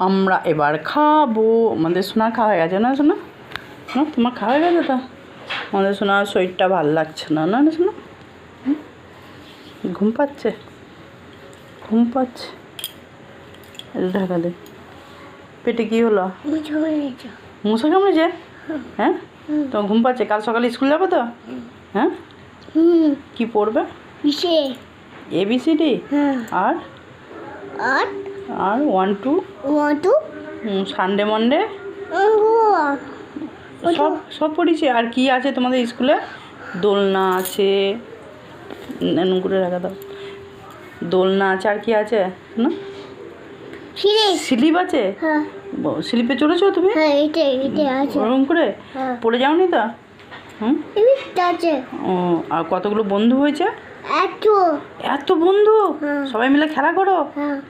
আমরা এবার খাবো। আমাদের সোনা খাওয়া হয়ে গেছে না সোনা? না তোমার খাওয়া হয়ে গেছে তো? আমাদের সোনার শরীরটা ভালো লাগছে না, না সোনা? ঘুম পাচ্ছে, ঘুম পাচ্ছে। ঢাকা দে। পেটে কি হলো? মশা কামড়েছে? হ্যাঁ, তো ঘুম পাচ্ছে। কাল সকালে স্কুল যাবে তো? হ্যাঁ, কি পড়বে? ABCD আর আর আর 1 2 সানডে মনডে সব সব পড়েছি। আর কি আছে তোমাদের স্কুলে? দোলনা আছে, এমন করে রাখা দাও। দোলনা আছে, আর কি আছে না? স্লিপ আছে। স্লিপে চড়েছো তুমি? ওরকম করে পড়ে যাওনি তো? ও, আর কতগুলো বন্ধু হয়েছে? এত বন্ধু? সবাই মিলে খেলা করো,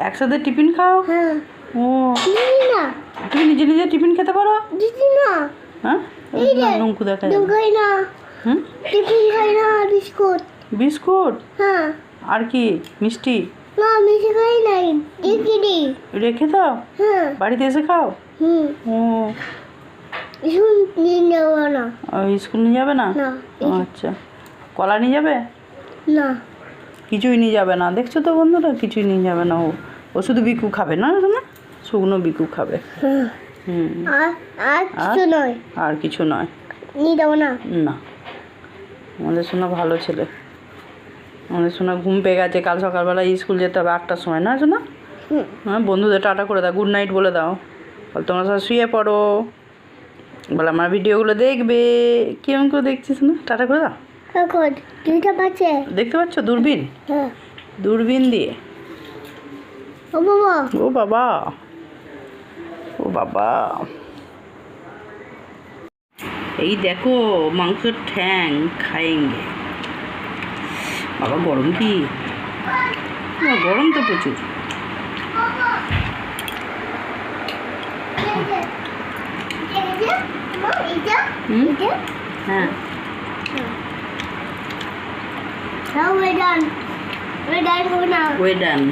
একসাথে টিফিন খাও? ও, তুমি নিজে নিজে টিফিন খেতে পারো? হ্যাঁ, নঙ্কু দেখা বিস্কুট বিস্কুট আর কি মিষ্টি রেখে দাও, বাড়িতে এসে খাও? ও, স্কুল নিয়ে যাবে না? আচ্ছা, কলা নিয়ে যাবে? না, কিছুই নিয়ে যাবে না। দেখছো তো বন্ধুরা, কিছুই নিয়ে যাবে না। ও শুধু বিকু খাবে না, না শুকনো বিকু খাবে। আর কিছু নয়। না, আমাদের সোনা ভালো ছেলে। আমাদের সোনা ঘুম পেয়ে গেছে। কাল সকালবেলা স্কুল যেতে হবে 8টার সময়, না সোনা? হ্যাঁ, বন্ধুদের টাটা করে দাও, গুড নাইট বলে দাও। বল তোমরা সব শুয়ে পড়ো, বলে আমার ভিডিওগুলো দেখবে। কেমন করে দেখছিস না? টাটা করে দাও। দেখতে পাচ্ছ দূরবীন? দূরবীন দিয়ে। ও বাবা, ও বাবা, এই দেখো মাংসের ঠ্যাং খাएंगे। বাবা গরম কি? গরম তো প্রচুর। হ্যাঁ, we're done.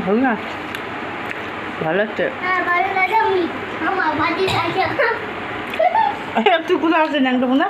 ভালো না? ভালো লাগছে? তুই কোথায় আসছে ন্যাংটা বোনা?